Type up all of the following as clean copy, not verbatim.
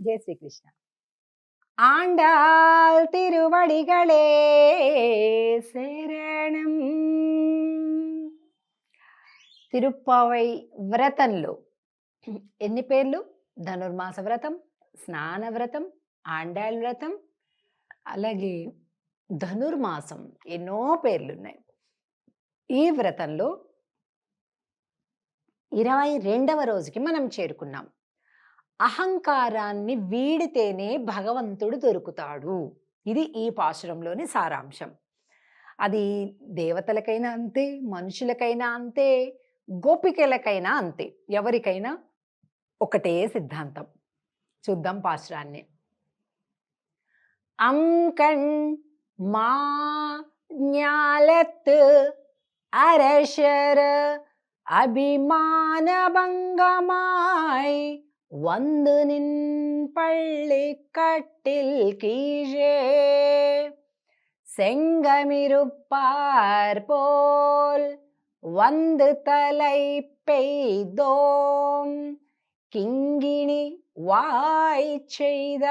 జై శ్రీకృష్ణ. ఆండాల్ తిరువడిగళే శరణం. తిరుప్పావై వ్రతంలో ఎన్ని పేర్లు? ధనుర్మాస వ్రతం, స్నాన వ్రతం, ఆండాళ్ వ్రతం, అలాగే ధనుర్మాసం ఎన్నో పేర్లున్నాయి. ఈ వ్రతంలో 22వ రోజుకి మనం చేరుకున్నాం. అహంకారాన్ని వీడితేనే భగవంతుడు దొరుకుతాడు. ఇది ఈ పాశురంలోని సారాంశం. అది దేవతలకైనా అంతే, మనుషులకైనా అంతే, గోపికలకైనా అంతే. ఎవరికైనా ఒకటే సిద్ధాంతం. చూద్దాం పాశురాన్ని. అంకణ్ మా జ్ఞాలత్ அரசர் அபிமான பங்கமாய் வந்து நின் பள்ளி கட்டில் கீழே செங்கமிருப்பார் போல் வந்து தலை பெய்தோம் கிங்கிணி வாய் செய்த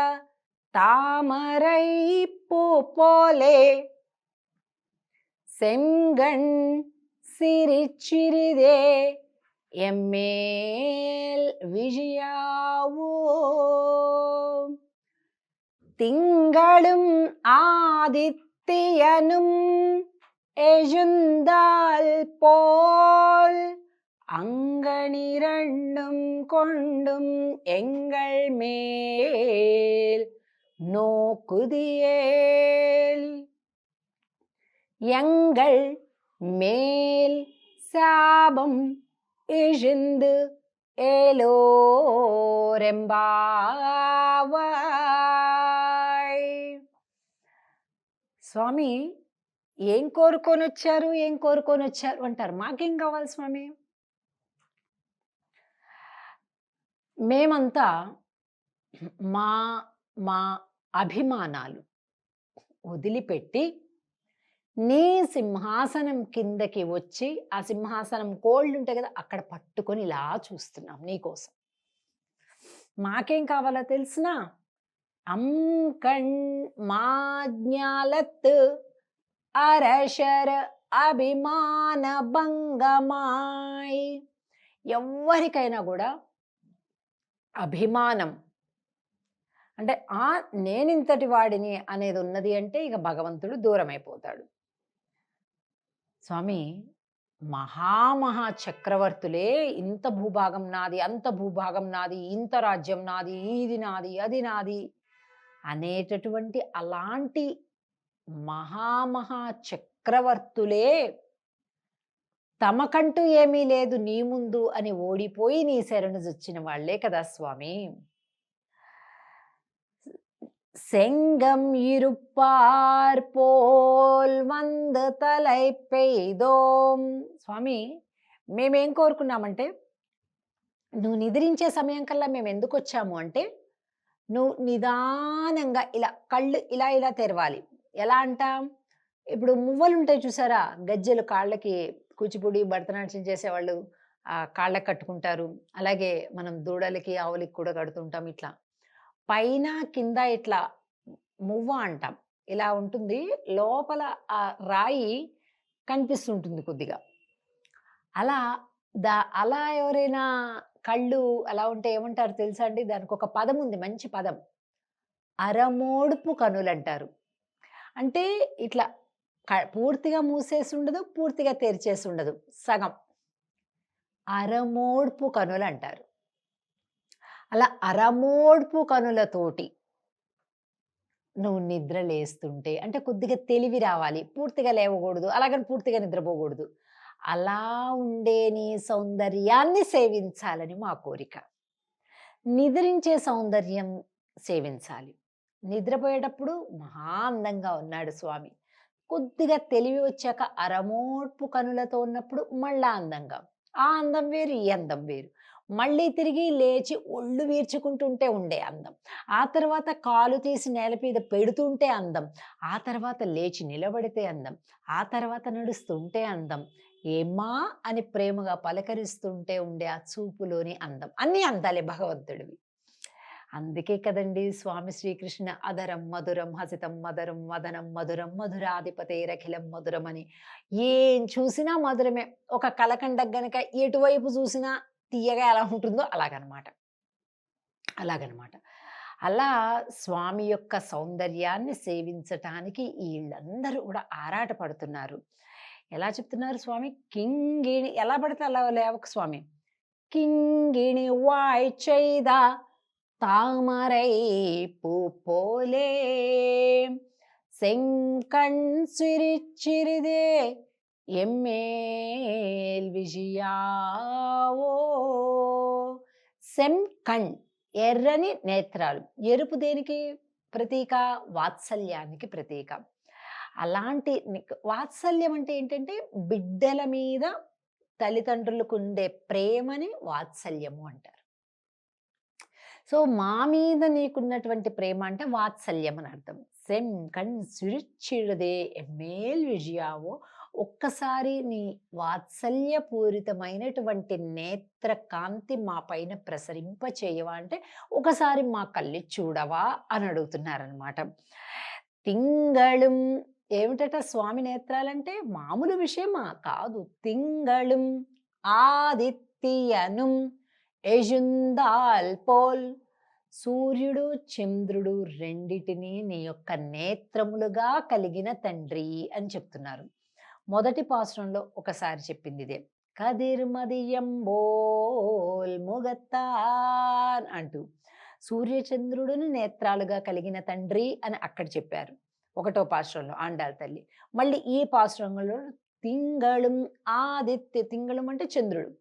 தாமரை பூ போலே செங்கண் சிரிச்சிறிதே எம்மேல் விஜயாவோ. திங்களும் ஆதித்யனும் எழுந்தால் போல் அங்கனிரண்டும் கொண்டும் எங்கள் மேல் நோக்குதியேல். எங்கள் மேல் சாபம் இழிந்து ఏలోరెంబావాయ్. స్వామి ఏం కోరుకొని వచ్చారు, ఏం కోరుకొని వచ్చారు అంటారు. మాకేం కావాలి స్వామి? మేమంతా మా మా అభిమానాలు వదిలిపెట్టి నీ సింహాసనం కిందకి వచ్చి, ఆ సింహాసనం కోళ్ళు ఉంటాయి కదా, అక్కడ పట్టుకొని ఇలా చూస్తున్నాం నీకోసం. మాకేం కావాలో తెలిసినా? అంకణ్ మాజ్ఞాలత్ అరశర అభిమాన భంగమాయ్. ఎవరికైనా కూడా అభిమానం అంటే నేనింతటి వాడిని అనేది ఉన్నది అంటే ఇక భగవంతుడు దూరం అయిపోతాడు. స్వామి మహామహా చక్రవర్తులే ఇంత భూభాగం నాది, అంత భూభాగం నాది, ఇంత రాజ్యం నాది, ఇది నాది, అది నాది అనేటటువంటి అలాంటి మహామహా చక్రవర్తులే తమకంటూ ఏమీ లేదు నీ ముందు అని ఓడిపోయి నీ శరణు జొచ్చిన వాళ్లే కదా స్వామి. செங்கம் இருப்பார் போల్ వంద తలై పెయ్దోం. స్వామి మేమేం కోరుకున్నామంటే, నువ్వు నిద్రించే సమయం కల్లా మేము ఎందుకు వచ్చాము అంటే, నువ్వు నిదానంగా ఇలా కళ్ళు ఇలా ఇలా తెరవాలి. ఎలా అంటాం? ఇప్పుడు మువ్వలు ఉంటాయి చూసారా, గజ్జెలు కాళ్ళకి కూచిపూడి భరతనాట్యం చేసేవాళ్ళు కాళ్ళకి కట్టుకుంటారు. అలాగే మనం దూడలకి ఆవులకి కూడా కడుతుంటాం. ఇట్లా పైన కింద ఇట్లా మువ్వ అంటాం. ఇలా ఉంటుంది, లోపల ఆ రాయి కనిపిస్తుంటుంది కొద్దిగా. అలా అలా ఎవరైనా కళ్ళు అలా ఉంటే ఏమంటారు తెలుసా అండి? దానికి ఒక పదం ఉంది, మంచి పదం. అరమోడుపు కనులు అంటారు. అంటే ఇట్లా పూర్తిగా మూసేసి ఉండదు, పూర్తిగా తెరిచేసి ఉండదు, సగం. అరమోడ్పు కనులు అంటారు. అలా అరమోడ్పు కనులతోటి నువ్వు నిద్ర లేస్తుంటే, అంటే కొద్దిగా తెలివి రావాలి, పూర్తిగా లేవకూడదు, అలాగని పూర్తిగా నిద్రపోకూడదు. అలా ఉండే నీ సౌందర్యాన్ని సేవించాలని మా కోరిక. నిద్రించే సౌందర్యం సేవించాలి. నిద్రపోయేటప్పుడు మహా అందంగా ఉన్నాడు స్వామి. కొద్దిగా తెలివి వచ్చాక అరమోడ్పు కనులతో ఉన్నప్పుడు మళ్ళా అందంగా. ఆ అందం వేరు, ఈ అందం వేరు. మళ్ళీ తిరిగి లేచి ఒళ్ళు వీర్చుకుంటుంటే ఉండే అందం, ఆ తర్వాత కాలు తీసి నేల మీద పెడుతుంటే అందం, ఆ తర్వాత లేచి నిలబడితే అందం, ఆ తర్వాత నడుస్తుంటే అందం, ఏమ్మా అని ప్రేమగా పలకరిస్తుంటే ఉండే ఆ చూపులోని అందం. అన్ని అందాలే భగవంతుడివి. అందుకే కదండీ స్వామి శ్రీకృష్ణ అధరం మధురం హసితం మధురం వదనం మధురం మధురాధిపతేరఖిలం మధురం అని. ఏం చూసినా మధురమే. ఒక కలకండ గనక ఎటువైపు చూసినా తియ్యగా ఎలా ఉంటుందో అలాగనమాట. అలాగనమాట. అలా స్వామి యొక్క సౌందర్యాన్ని సేవించటానికి ఈళ్ళందరూ కూడా ఆరాటపడుతున్నారు. ఎలా చెప్తున్నారు స్వామి? కింగిణి ఎలా పడితే అలా లేవకు స్వామి. కింగిణి వాయ్ தாமரை பூ போலே செங்கண் சிரிச்சிறிதே ఎమ్మేల్ విజయావో. సెంకణ్ ఎర్రని నేత్రాలు. ఎరుపు దేనికి ప్రతీక? వాత్సల్యానికి ప్రతీక. అలాంటి వాత్సల్యం అంటే ఏంటంటే బిడ్డల మీద తల్లిదండ్రులకు ఉండే ప్రేమని వాత్సల్యము అంటారు. సో మా మీద నీకున్నటువంటి ప్రేమ అంటే వాత్సల్యం అని అర్థం. సెమ్ కణ్ సిరిచ్చిడదే ఎమ్మేల్ విజయావో. ఒక్కసారి నీ వాత్సల్యపూరితమైనటువంటి నేత్ర కాంతి మా పైన ప్రసరింప చేయవా అంటే, ఒకసారి మా కళ్ళి చూడవా అని అడుగుతున్నారనమాట. తింగళం ఏమిటట స్వామి నేత్రాలంటే మామూలు విషయమా కాదు. తింగళం ఆదిత్యను ఎజుందాల్ పోల్. సూర్యుడు చంద్రుడు రెండిటిని నీ యొక్క నేత్రములుగా కలిగిన తండ్రి అని చెప్తున్నారు. మొదటి పాసురంలో ఒకసారి చెప్పింది ఇదే. కదిర్మదియంబోల్ ముగత్తాన్ అంటూ సూర్యచంద్రుడును నేత్రాలుగా కలిగిన తండ్రి అని అక్కడ చెప్పారు ఒకటో పాసురంలో ఆండాళ్ తల్లి. మళ్ళీ ఈ పాసురంలో తింగళం ఆదిత్య, తింగళం అంటే చంద్రుడు,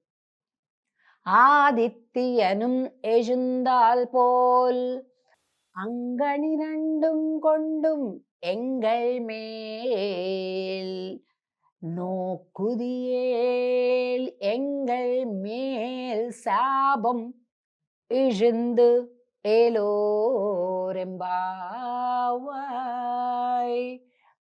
ஆதித்தியனும் எழுந்தால் போல் அங்கணி ரெண்டும் கொண்டும் எங்கள் மேல் நோக்குதியேல் எங்கள் மேல் சாபம் இழுந்து ఏలోరెంబావాయ్.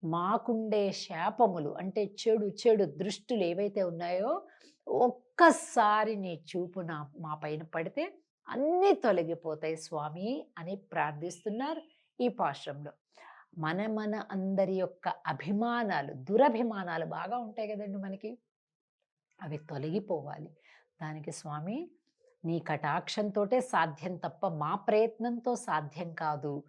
మాకుండే శాపములు అంటే చెడు చెడు దృష్టులు ఏవైతే ఉన్నాయో ఒక్కసారి నీ చూపు మా పైన పడితే అన్నీ తొలగిపోతాయి స్వామి అని ప్రార్థిస్తున్నారు ఈ పాశ్రంలో. మన అందరి యొక్క అభిమానాలు, దురభిమానాలు బాగా ఉంటాయి కదండి మనకి, అవి తొలగిపోవాలి. దానికి స్వామి నీ కటాక్షంతోటే సాధ్యం తప్ప మా ప్రయత్నంతో సాధ్యం కాదు